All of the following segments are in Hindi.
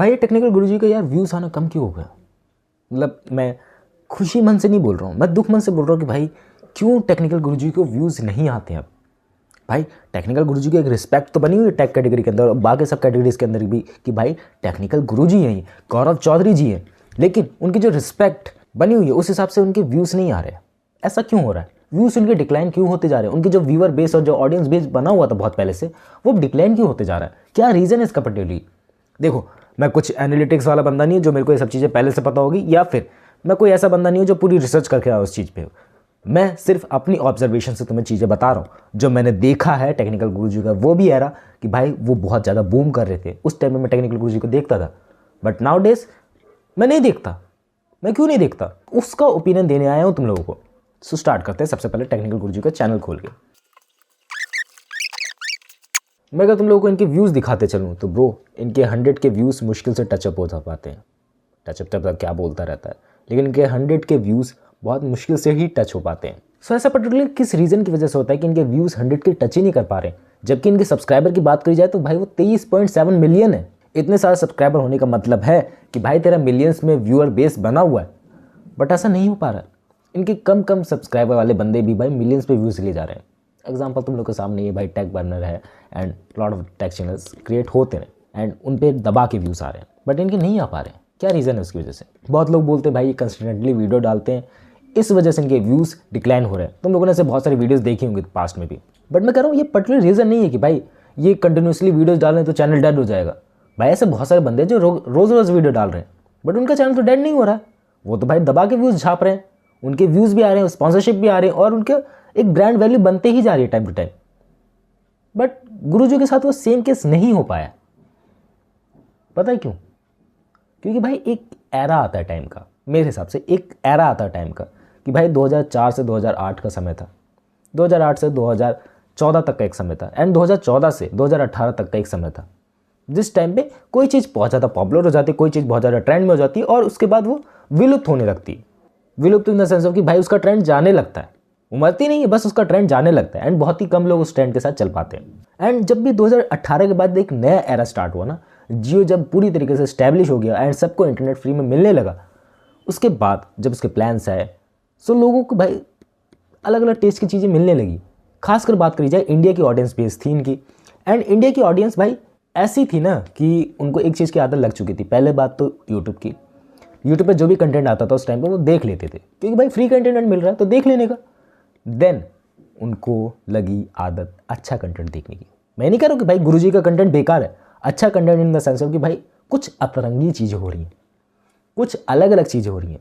भाई टेक्निकल गुरुजी का यार व्यूज़ आना कम क्यों हो गया? मतलब मैं खुशी मन से नहीं बोल रहा हूँ, मैं दुख मन से बोल रहा हूँ कि भाई क्यों टेक्निकल गुरुजी को व्यूज़ नहीं आते हैं अब। भाई टेक्निकल गुरुजी की एक रिस्पेक्ट तो बनी हुई है टेक कैटेगरी के अंदर और बाकी सब कैटेगरीज के अंदर भी कि भाई टेक्निकल गुरुजी हैं, गौरव चौधरी जी हैं, लेकिन उनकी जो रिस्पेक्ट बनी हुई है उस हिसाब से उनके व्यूज़ नहीं आ रहे। ऐसा क्यों हो रहा है? व्यूज़ उनके डिक्लाइन क्यों होते जा रहे हैं? उनके जो व्यूअर बेस और जो ऑडियंस बेस बना हुआ था बहुत पहले से वो डिक्लाइन क्यों होते जा रहा है? क्या रीज़न है इसका पर्टिकुलरली? देखो, मैं कुछ एनालिटिक्स वाला बंदा नहीं हूँ जो मेरे को ये सब चीज़ें पहले से पता होगी, या फिर मैं कोई ऐसा बंदा नहीं हूँ जो पूरी रिसर्च करके आया उस चीज़ पे। मैं सिर्फ अपनी ऑब्जर्वेशन से तुम्हें चीज़ें बता रहा हूँ जो मैंने देखा है टेक्निकल गुरुजी का। वो भी एरा कि भाई वो बहुत ज़्यादा बूम कर रहे थे उस टाइम में, मैं टेक्निकल गुरुजी को देखता था, बट नाउ डेज मैं नहीं देखता। मैं क्यों नहीं देखता? उसका ओपिनियन देने आया हूँ तुम लोगों को। सो स्टार्ट करते हैं सबसे पहले टेक्निकल गुरुजी का चैनल खोल के। मैं अगर तुम लोगों को इनके व्यूज़ दिखाते चलूँ तो ब्रो इनके 100 के व्यूज़ मुश्किल से टचअप हो जा पाते हैं। टचअप तक क्या बोलता रहता है, लेकिन इनके 100 के व्यूज़ बहुत मुश्किल से ही टच हो पाते हैं। सो ऐसा पर्टिकुलर किस रीज़न की वजह से होता है कि इनके व्यूज़ 100 के टच ही नहीं कर पा रहे? जबकि इनके सब्सक्राइबर की बात करी जाए तो भाई वो 23.7 मिलियन है। इतने सारे सब्सक्राइबर होने का मतलब है कि भाई तेरा मिलियंस में व्यूअर बेस बना हुआ है, बट ऐसा नहीं हो पा रहा है। इनके कम सब्सक्राइबर वाले बंदे भी भाई मिलियंस पे व्यूज़ ले जा रहे हैं। एग्जाम्पल तुम लोग के सामने ये भाई टेक बर्नर है and lot of tech channels create होते हैं एंड उन पर दबा के व्यूज़ आ रहे हैं, बट इनके नहीं आ पा रहे हैं। क्या रीज़न है उसकी वजह से? बहुत लोग बोलते हैं भाई ये कंसिस्टेंटली वीडियो डालते हैं इस वजह से इनके व्यूज़ डिक्लाइन हो रहे हैं। तुम लोगों ने ऐसे बहुत सारी वीडियोस देखी होंगी पास्ट में भी, बट मैं कह रहा हूँ ये पर्टिकुलर रीज़न नहीं है कि भाई ये कंटिन्यूसली वीडियोस डाल रहे हैं तो चैनल डेड हो जाएगा। भाई ऐसे बहुत सारे बंदे जो रोज़ रोज़ वीडियो डाल रहे हैं बट उनका चैनल तो डेड नहीं हो रहा है। वो तो भाई दबा के व्यूज़ छाप रहे हैं, उनके व्यूज़ भी आ रहे हैं, स्पॉन्सरशिप भी आ रहे हैं और उनके एक ब्रांड वैल्यू बनते ही जा रही है टाइम टू टाइम। बट गुरुजी के साथ वो सेम केस नहीं हो पाया। पता है क्यों? क्योंकि भाई एक एरा आता है टाइम का, मेरे हिसाब से एक एरा आता है टाइम का कि भाई 2004 से 2008 का समय था, 2008 से 2014 तक का एक समय था एंड 2014 से 2018 तक का एक समय था जिस टाइम पे कोई चीज़ बहुत ज़्यादा पॉपुलर हो जाती है, कोई चीज़ बहुत ज़्यादा ट्रेंड में हो जाती है और उसके बाद वो विलुप्त होने लगती है। विलुप्त इन द सेंस ऑफ कि भाई उसका ट्रेंड जाने लगता है, उमरती नहीं है, बस उसका ट्रेंड जाने लगता है एंड बहुत ही कम लोग उस ट्रेंड के साथ चल पाते हैं। एंड जब भी 2018 के बाद एक नया एरा स्टार्ट हुआ ना, जियो जब पूरी तरीके से स्टैब्लिश हो गया एंड सबको इंटरनेट फ्री में मिलने लगा, उसके बाद जब उसके प्लान्स आए सो लोगों को भाई अलग अलग टेस्ट की चीज़ें मिलने लगी। खासकर बात करी जाए इंडिया की ऑडियंस बेस थी इनकी, एंड इंडिया की ऑडियंस भाई ऐसी थी ना कि उनको एक चीज़ की आदत लग चुकी थी। पहले बात तो यूट्यूब की, यूट्यूब पे जो भी कंटेंट आता था उस टाइम पे वो देख लेते थे क्योंकि भाई फ्री कंटेंट मिल रहा है तो देख लेने का। देन उनको लगी आदत अच्छा कंटेंट देखने की। मैं नहीं कह रहा हूँ कि भाई गुरुजी का कंटेंट बेकार है, अच्छा content in the sense of कि भाई कुछ अतरंगी चीज़ें हो रही हैं, कुछ अलग अलग चीज़ें हो रही हैं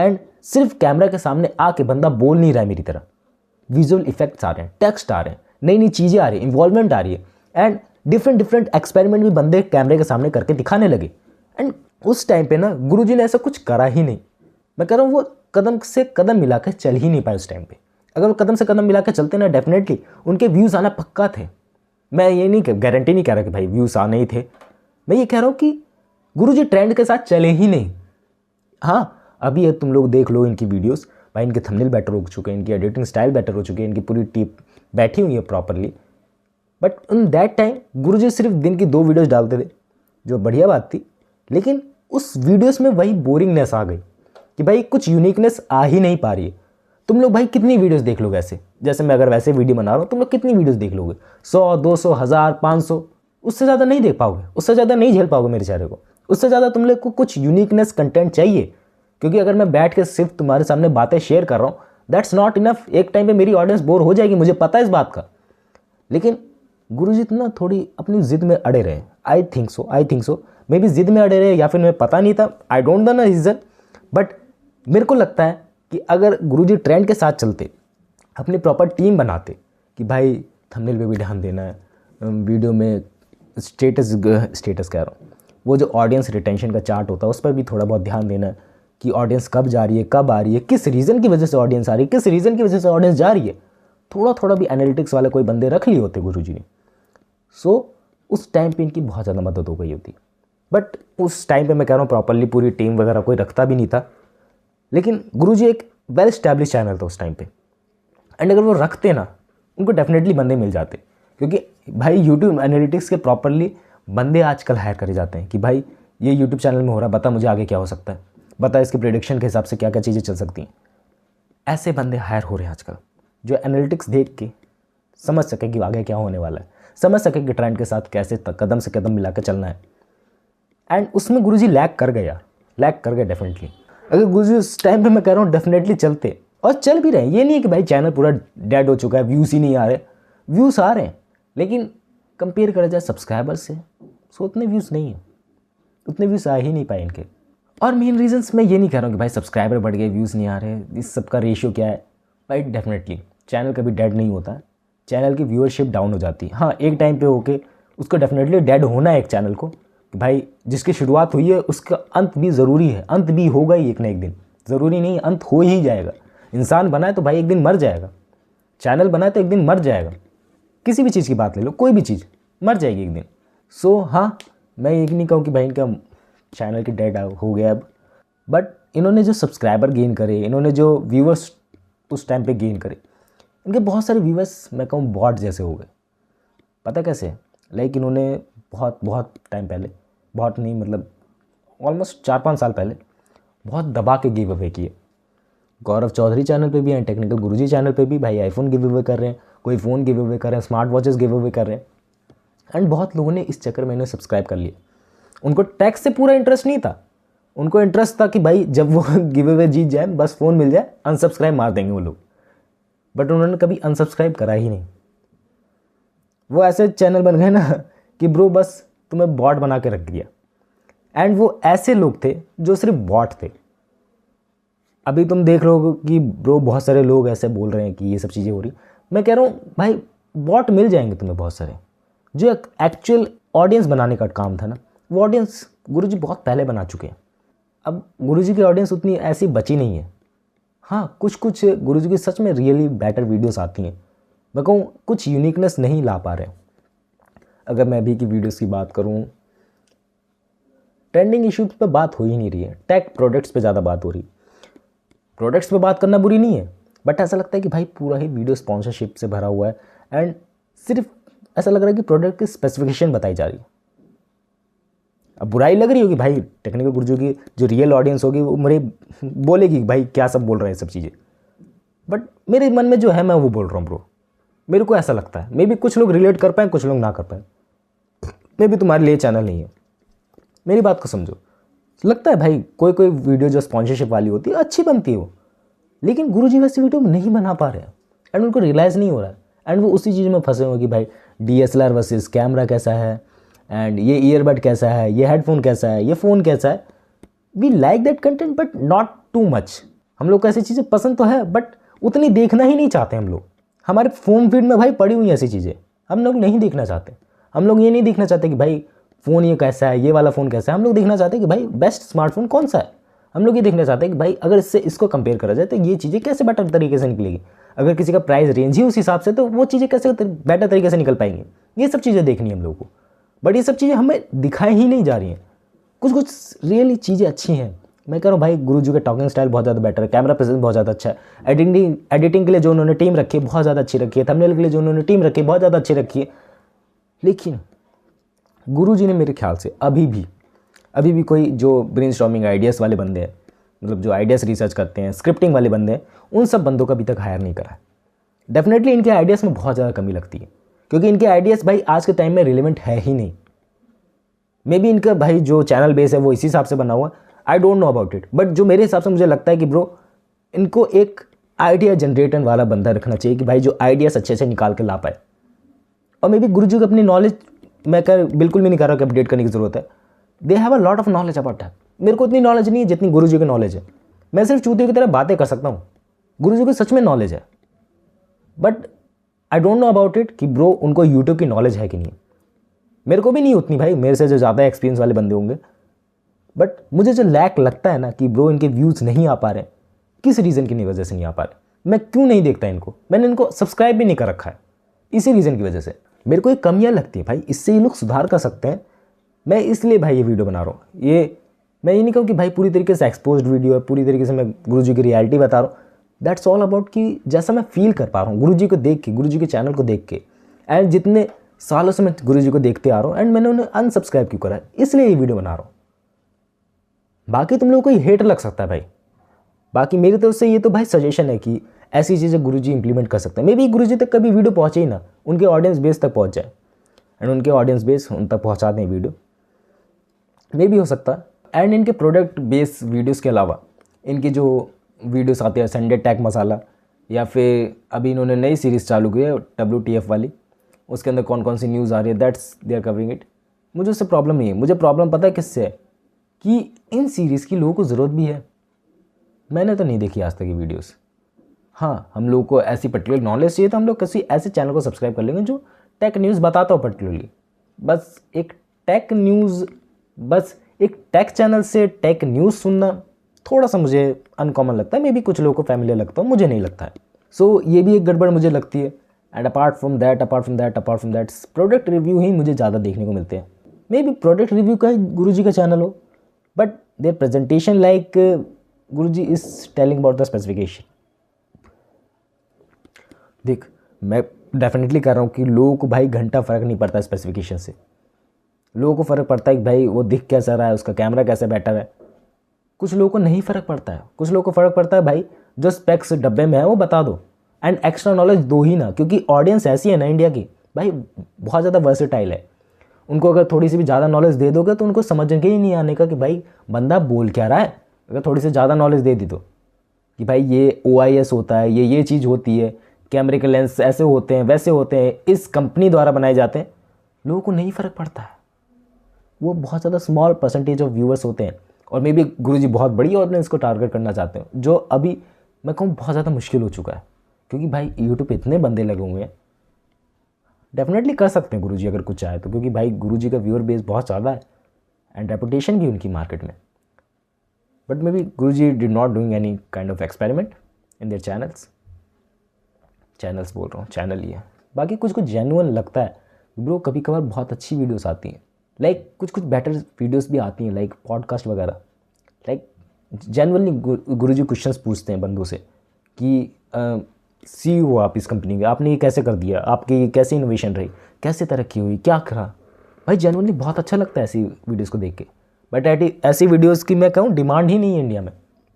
एंड सिर्फ कैमरा के सामने आके बंदा बोल नहीं रहा है मेरी तरह। विजुअल इफेक्ट्स आ रहे हैं, टेक्स्ट आ रहे हैं, नई नई चीज़ें आ रही हैं, इन्वॉल्वमेंट आ रही है एंड डिफरेंट एक्सपेरिमेंट भी बंदे कैमरे के सामने करके दिखाने लगे। एंड उस टाइम पे ना गुरुजी ने ऐसा कुछ करा ही नहीं। मैं कह रहा हूँ वो कदम से कदम मिलाकर चल ही नहीं पाए उस टाइम पे। अगर वो कदम से कदम मिलाकर चलते ना डेफिनेटली उनके व्यूज़ आना पक्का थे। मैं ये नहीं गारंटी नहीं कह रहा कि भाई व्यूज़ आने ही थे, मैं ये कह रहा हूँ कि गुरुजी ट्रेंड के साथ चले ही नहीं। हाँ अभी तुम लोग देख लो इनकी वीडियोस, भाई इनके थंबनेल बेटर हो चुके हैं, इनकी एडिटिंग स्टाइल बेटर हो चुकी है, इनकी पूरी टीम बैठी हुई है properly. But in that time guruji सिर्फ दिन की 2 वीडियोस डालते थे जो बढ़िया बात थी, लेकिन उस वीडियोस में वही बोरिंगनेस आ गई कि भाई कुछ यूनिकनेस आ ही नहीं पा रही है। तुम लोग भाई कितनी वीडियोस देख लोगे ऐसे? जैसे मैं अगर वैसे वीडियो बना रहा हूँ तुम लोग कितनी वीडियोस देख लोगे? 100, 200, 1000, 500, उससे ज़्यादा नहीं देख पाओगे, उससे ज़्यादा नहीं झेल पाओगे मेरे चेहरे को। उससे ज़्यादा तुम लोग को कुछ यूनिकनेस कंटेंट चाहिए, क्योंकि अगर मैं बैठ के सिर्फ तुम्हारे सामने बातें शेयर कर रहा हूँ दैट्स नॉट इनफ। एक टाइम पे मेरी ऑडियंस बोर हो जाएगी, मुझे पता है इस बात का। लेकिन गुरुजी ना थोड़ी अपनी ज़िद में अड़े रहे। I think so may be ज़िद में अड़े रहे या फिर मैं पता नहीं था, आई डोंट नो ना रीज़न। बट मेरे को लगता है कि अगर गुरुजी ट्रेंड के साथ चलते, अपनी प्रॉपर टीम बनाते कि भाई थंबनेल पे भी ध्यान देना है, वीडियो में स्टेटस कह रहा हूँ, वो जो ऑडियंस रिटेंशन का चार्ट होता है उस पर भी थोड़ा बहुत ध्यान देना है कि ऑडियंस कब जा रही है, कब आ रही है, किस रीज़न की वजह से ऑडियंस आ रही है, किस रीज़न की वजह से ऑडियंस जा रही है। थोड़ा भी एनालिटिक्स वाले कोई बंदे रख लिए होते गुरुजी ने, सो उस टाइम पे इनकी बहुत ज़्यादा मदद हो गई होती। बट उस टाइम पे मैं कह रहा हूँ प्रॉपरली पूरी टीम वगैरह कोई रखता भी नहीं था। लेकिन गुरुजी एक वेल स्टैब्लिश चैनल था उस टाइम पे, एंड अगर वो रखते ना उनको डेफिनेटली बंदे मिल जाते। क्योंकि भाई यूट्यूब एनालिटिक्स के प्रॉपरली बंदे आजकल हायर करे जाते हैं कि भाई ये यूट्यूब चैनल में हो रहा है, बता मुझे आगे क्या हो सकता है, बता इसके प्रेडिक्शन के हिसाब से क्या क्या चीज़ें चल सकती हैं। ऐसे बंदे हायर हो रहे हैं आजकल, जो एनालिटिक्स देख के समझ सके कि आगे क्या होने वाला है, समझ सके कि ट्रेंड के साथ कैसे कदम से कदम मिला के चलना है। एंड उसमें गुरुजी लैग कर गए यार, लैग कर गए डेफिनेटली। अगर गुरुजी उस टाइम पे मैं कह रहा हूँ डेफिनेटली चलते, और चल भी रहे हैं, ये नहीं है कि भाई चैनल पूरा डेड हो चुका है, व्यूज़ ही नहीं आ रहे, व्यूज़ आ रहे हैं, लेकिन कंपेयर करा जाए सब्सक्राइबर से सो उतने व्यूज़ नहीं है, उतने व्यूज़ आ ही नहीं पाए इनके। और मेन रीजंस मैं ये नहीं कह रहा हूँ कि भाई सब्सक्राइबर बढ़ गए, व्यूज़ नहीं आ रहे, इस सब का रेशियो क्या है भाई। डेफिनेटली चैनल कभी डेड नहीं होता, चैनल की व्यूअरशिप डाउन हो जाती है। हाँ, एक टाइम पे होके उसको डेफिनेटली डेड होना है एक चैनल को, कि भाई जिसकी शुरुआत हुई है उसका अंत भी ज़रूरी है, अंत भी होगा ही एक ना एक दिन, ज़रूरी नहीं अंत हो ही जाएगा। इंसान बना है तो भाई एक दिन मर जाएगा, चैनल बना है तो एक दिन मर जाएगा, किसी भी चीज़ की बात ले लो, कोई भी चीज़ मर जाएगी एक दिन। सो हाँ, मैं ये नहीं कहूँ कि भाई इनका चैनल की डेड हो गया अब, बट इन्होंने जो सब्सक्राइबर गेन करे, इन्होंने जो व्यूअर्स उस टाइम पे गेन करे, इनके बहुत सारे व्यूअर्स मैं कहूँ बॉट जैसे हो गए। पता कैसे? लाइक इन्होंने बहुत टाइम पहले, बहुत नहीं मतलब ऑलमोस्ट 4-5 साल पहले बहुत दबा के गिव अवे किए। गौरव चौधरी चैनल पे भी हैं, टेक्निकल गुरुजी चैनल पे भी भाई आईफोन गिव अवे कर रहे हैं, कोई फ़ोन गिव अवे कर रहे हैं, स्मार्ट वॉचेस गिव अवे कर रहे हैं। एंड बहुत लोगों ने इस चक्कर में इन्हें सब्सक्राइब कर लिया। उनको टैक्स से पूरा इंटरेस्ट नहीं था, उनको इंटरेस्ट था कि भाई जब वो गिव अवे जीत जाए, बस फ़ोन मिल जाए, अनसब्सक्राइब मार देंगे वो लोग। बट उन्होंने कभी अनसब्सक्राइब करा ही नहीं। वो ऐसे चैनल बन गए ना कि ब्रो बस तुम्हें बॉट बना के रख दिया। एंड वो ऐसे लोग थे जो सिर्फ बॉट थे। अभी तुम देख रहे हो कि ब्रो बहुत सारे लोग ऐसे बोल रहे हैं कि ये सब चीज़ें हो रही। मैं कह रहा हूँ भाई बॉट मिल जाएंगे तुम्हें बहुत सारे, जो एक्चुअल ऑडियंस बनाने का काम था ना, वो ऑडियंस गुरुजी बहुत पहले बना चुके हैं। अब गुरुजी की ऑडियंस उतनी ऐसी बची नहीं है। हाँ, कुछ गुरुजी की सच में रियली बेटर वीडियोस आती हैं, मैं कहूँ कुछ यूनिकनेस नहीं ला पा रहे। अगर मैं अभी की वीडियोस की बात करूँ, ट्रेंडिंग इश्यूज पे बात हो ही नहीं रही है, टेक प्रोडक्ट्स पे ज़्यादा बात हो रही। प्रोडक्ट्स पे बात करना बुरी नहीं है, बट ऐसा लगता है कि भाई पूरा ही वीडियो स्पॉन्सरशिप से भरा हुआ है एंड सिर्फ ऐसा लग रहा है कि प्रोडक्ट की स्पेसिफिकेशन बताई जा रही है। अब बुराई लग रही होगी भाई, टेक्निकल गुरुजी की जो रियल ऑडियंस होगी वो मेरे बोलेगी भाई क्या सब बोल रहे हैं सब चीज़ें, बट मेरे मन में जो है मैं वो बोल रहा हूँ ब्रो। मेरे को ऐसा लगता है, मे भी कुछ लोग रिलेट कर पाएँ, कुछ लोग ना कर पाएँ, मे भी तुम्हारे लिए चैनल नहीं है। मेरी बात को समझो। लगता है भाई कोई वीडियो जो स्पॉन्सरशिप वाली होती है अच्छी बनती है वो, लेकिन गुरुजी वैसी वीडियो नहीं बना पा रहे हैं एंड उनको रियलाइज़ नहीं हो रहा है एंड वो उसी चीज़ में फंसे हुए कि भाई DSLR वर्सेस कैमरा कैसा है एंड ये ईयरबड कैसा है, ये हेडफोन कैसा है, ये फ़ोन कैसा है। We like that content but not too much. हम लोग को ऐसी चीज़ें पसंद तो है बट उतनी देखना ही नहीं चाहते हम लोग। हमारे फोन फीड में भाई पड़ी हुई ऐसी चीज़ें हम लोग नहीं देखना चाहते। हम लोग ये नहीं देखना चाहते कि भाई फ़ोन ये कैसा है, ये वाला फ़ोन कैसा है। हम लोग देखना चाहते हैं कि भाई बेस्ट स्मार्टफोन कौन सा है। हम लोग ये देखना चाहते हैं कि भाई अगर इसको कंपेयर करा जाए तो ये चीज़ें कैसे बेटर तरीके से निकलेगी। अगर किसी का प्राइस रेंज ही उस हिसाब से तो वो चीज़ें कैसे बेटर तरीके से निकल पाएंगी। ये सब चीज़ें देखनी है हम लोगों को, बट ये सब चीज़ें हमें दिखाई ही नहीं जा रही हैं। कुछ रियली चीज़ें अच्छी हैं। मैं कह रहा हूँ भाई गुरुजी का टॉकिंग स्टाइल बहुत ज़्यादा बेटर है, कैमरा प्रेजेंस बहुत ज़्यादा अच्छा है, एडिटिंग के लिए जो उन्होंने टीम रखी है बहुत ज़्यादा अच्छी रखी है, थंबनेल के लिए जो उन्होंने टीम रखी है बहुत ज़्यादा अच्छी रखी है। लेकिन गुरुजी ने मेरे ख्याल से अभी भी कोई जो ब्रेनस्टॉर्मिंग आइडियाज़ वाले बंदे हैं, मतलब जो आइडियाज़ रिसर्च करते हैं, स्क्रिप्टिंग वाले बंदे हैं, उन सब बंदों का अभी तक हायर नहीं करा है। डेफिनेटली इनके आइडियाज़ में बहुत ज़्यादा कमी लगती है, क्योंकि इनके आइडियाज़ भाई आज के टाइम में रिलेवेंट है ही नहीं। मे बी इनका भाई जो चैनल बेस है वो इसी हिसाब से बना हुआ, I don't know about it, but जो मेरे हिसाब से मुझे लगता है कि ब्रो इनको एक आइडिया जनरेटर वाला बंदा रखना चाहिए कि भाई जो आइडियाज़ अच्छे से निकाल के ला पाए। और मे बी गुरुजी को अपनी नॉलेज मैं बिल्कुल भी नहीं कह रहा कि अपडेट करने की ज़रूरत है। They have a lot of knowledge about that. मेरे को इतनी नॉलेज नहीं है जितनी गुरुजी की नॉलेज है। मैं सिर्फ चूतियों की तरह बातें कर सकता हूँ, गुरुजी को सच में नॉलेज है, but I don't know about it कि ब्रो उनको यूट्यूब की नॉलेज है कि नहीं। मेरे को भी नहीं उतनी भाई, मेरे से जो ज़्यादा एक्सपीरियंस वाले बंदे होंगे, बट मुझे जो लैक लगता है ना कि ब्रो इनके व्यूज़ नहीं आ पा रहे, किस रीज़न की वजह से नहीं आ पा रहे, मैं क्यों नहीं देखता इनको। मैंने इनको सब्सक्राइब भी नहीं कर रखा है इसी रीज़न की वजह से। मेरे को एक कमियाँ लगती है भाई, इससे ये लोग सुधार कर सकते हैं। मैं इसलिए भाई ये वीडियो बना रहा हूँ। मैं ये नहीं कहूँ कि भाई पूरी तरीके से एक्सपोज्ड वीडियो है, पूरी तरीके से मैं गुरुजी की रियलिटी बता रहा हूँ। दैट्स ऑल अबाउट कि जैसा मैं फील कर पा रहा हूँ गुरुजी को देख के, गुरुजी के चैनल को देख के, एंड जितने सालों से मैं गुरुजी को देखते आ रहा हूँ एंड मैंने उन्हें अनसब्सक्राइब क्यों करा है, इसलिए ये वीडियो बना रहा हूँ। बाकी तुम लोगों को हेट लग सकता है भाई, बाकी मेरी तरफ से ये तो भाई सजेशन है कि ऐसी चीज़ें गुरुजी इंप्लीमेंट कर सकते हैं। मे बी गुरुजी तक कभी वीडियो पहुँचे ही ना, उनके ऑडियंस बेस तक पहुँच जाए एंड उनके ऑडियंस बेस उन तक पहुँचा दें वीडियो, मे भी हो सकता है। एंड इनके प्रोडक्ट बेस वीडियोस के अलावा इनकी जो वीडियोस आती है संडे टैक मसाला, या फिर अभी इन्होंने नई सीरीज़ चालू की है WTF वाली, उसके अंदर कौन कौन सी न्यूज़ आ रही है, that's they are covering it. मुझे उससे प्रॉब्लम नहीं है, मुझे प्रॉब्लम पता है किससे है कि इन सीरीज़ की लोगों को ज़रूरत भी है। मैंने तो नहीं देखी आज तक ये वीडियोस। हाँ, हम लोग को ऐसी पर्टिकुलर नॉलेज चाहिए तो हम लोग किसी ऐसे चैनल को सब्सक्राइब कर लेंगे जो टेक न्यूज़ बताता हो पर्टिकुलरली। बस एक टेक चैनल से टेक न्यूज़ सुनना थोड़ा सा मुझे अनकॉमन लगता है, मे बी कुछ लोगों को फैमिलियर लगता हो, मुझे नहीं लगता है। सो ये भी एक गड़बड़ मुझे लगती है। And apart from that product review ही मुझे ज़्यादा देखने को मिलते हैं। मे बी प्रोडक्ट रिव्यू का गुरुजी का चैनल हो, but there presentation like Guruji is telling about the specification. देख, मैं डेफिनेटली कर रहा हूँ कि लोगों को भाई घंटा फ़र्क नहीं पड़ता स्पेसिफिकेशन से। लोगों को फ़र्क पड़ता है कि भाई वो दिख कैसा रहा है, उसका कैमरा कैसे बैठा है। कुछ लोगों को नहीं फ़र्क पड़ता है, कुछ लोगों को फ़र्क पड़ता है भाई जो स्पेक्स डब्बे में है वो बता दो, एंड एक्स्ट्रा नॉलेज दो ही ना, क्योंकि ऑडियंस ऐसी है ना इंडिया की भाई, बहुत ज़्यादा वर्सेटाइल है। उनको अगर थोड़ी सी भी ज़्यादा नॉलेज दे दोगे तो उनको समझ के ही नहीं आने का कि भाई बंदा बोल क्या रहा है। अगर थोड़ी सी ज़्यादा नॉलेज दे दी तो कि भाई ये OIS होता है, ये चीज़ होती है, कैमरे के लेंस ऐसे होते हैं, वैसे होते हैं, इस कंपनी द्वारा बनाए जाते हैं, लोगों को नहीं फ़र्क पड़ता है। वो बहुत ज़्यादा स्मॉल परसेंटेज ऑफ व्यूअर्स होते हैं, और मे बी गुरुजी बहुत बड़ी ऑडियंस को टारगेट करना चाहते हैं, जो अभी मैं कहूँ बहुत ज़्यादा मुश्किल हो चुका है, क्योंकि भाई यूट्यूब पे इतने बंदे लगे हुए हैं। डेफिनेटली कर सकते हैं गुरुजी अगर कुछ चाहे तो, क्योंकि भाई गुरुजी का व्यूअर बेस बहुत ज़्यादा है एंड रेपुटेशन भी उनकी मार्केट में। But may be Guruji did not doing any kind of experiment in their channels बोल रहा हूँ, चैनल ही है। बाकी कुछ जेन्युइन लगता है ब्रो, कभी कभार बहुत अच्छी वीडियोस आती हैं, लाइक कुछ बेटर वीडियोस भी आती हैं, लाइक पॉडकास्ट वगैरह। लाइक जेन्युइनली गुरुजी क्वेश्चंस पूछते हैं बंदों से कि CEO हो आप इस कंपनी के, आपने ये कैसे कर दिया, आपकी कैसे इनोवेशन रही, कैसे तरक्की हुई, क्या करा। भाई जेन्युइनली बहुत अच्छा लगता है ऐसी वीडियोज़ को देख के। बट ऐसी वीडियोज़ की मैं कहूँ डिमांड ही नहीं है इंडिया में।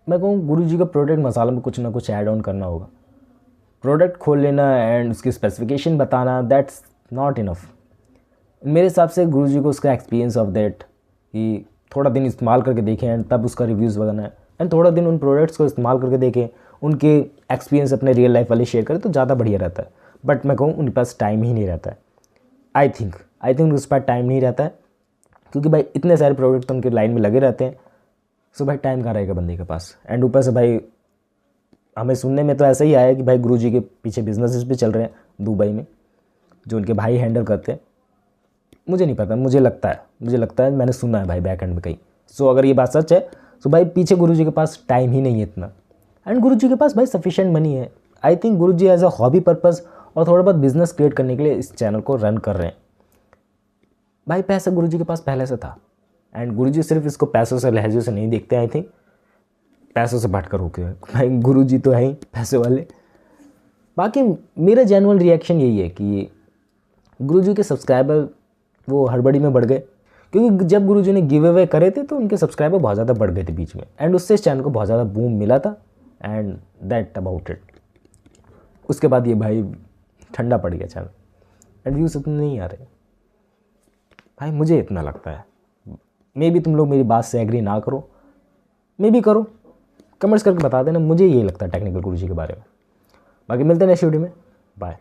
मैं कहूँ गुरुजी का प्रोडक्ट मसाला में कुछ ना कुछ ऐड ऑन करना होगा। प्रोडक्ट खोल लेना एंड उसकी स्पेसिफिकेशन बताना, दैट्स नॉट इनफ मेरे हिसाब से। गुरुजी को उसका एक्सपीरियंस ऑफ दैट कि थोड़ा दिन इस्तेमाल करके देखें एंड तब उसका रिव्यूज़ बनाना है, एंड थोड़ा दिन उन प्रोडक्ट्स को इस्तेमाल करके देखें, उनके एक्सपीरियंस अपने रियल लाइफ वाले शेयर करें तो ज़्यादा बढ़िया रहता है। बट मैं कहूँ उनके पास टाइम ही नहीं रहता है। आई थिंक उनके पास टाइम नहीं रहता है, क्योंकि भाई इतने सारे प्रोडक्ट तो उनके लाइन में लगे रहते हैं। सो भाई टाइम कहाँ रहेगा बंदे के पास। एंड ऊपर से भाई हमें सुनने में तो ऐसा ही आया कि भाई गुरुजी के पीछे बिजनेसेस भी चल रहे हैं दुबई में, जो उनके भाई हैंडल करते हैं। मुझे नहीं पता, मुझे लगता है मैंने सुना है भाई बैक एंड में कहीं। सो अगर ये बात सच है तो भाई पीछे गुरुजी के पास टाइम ही नहीं है इतना, एंड गुरुजी के पास भाई सफिशिएंट मनी है। I think Guruji as a hobby purpose और थोड़ा बहुत बिजनेस क्रिएट करने के लिए इस चैनल को रन कर रहे हैं। भाई पैसा गुरुजी के पास पहले से था, एंड गुरुजी सिर्फ इसको पैसों से लहजे से नहीं देखते। आई थिंक पैसों से भटकर होके भाई गुरुजी तो है ही पैसे वाले। बाकी मेरा जेन्युइन रिएक्शन यही है कि गुरुजी के सब्सक्राइबर वो हड़बड़ी में बढ़ गए, क्योंकि जब गुरुजी ने गिव अवे करे थे तो उनके सब्सक्राइबर बहुत ज़्यादा बढ़ गए थे बीच में, एंड उससे इस चैनल को बहुत ज़्यादा बूम मिला था, एंड दैट अबाउट इट। उसके बाद ये भाई ठंडा पड़ गया चैनल, एंड व्यूज़ इतने नहीं आ रहे भाई, मुझे इतना लगता है। मे बी तुम लोग मेरी बात से एग्री ना करो, मे बी करो, कमेंट्स करके बता देना। मुझे यही लगता है टेक्निकल गुरुजी के बारे में। बाकी मिलते हैं नेक्स्ट वीडियो में, बाय।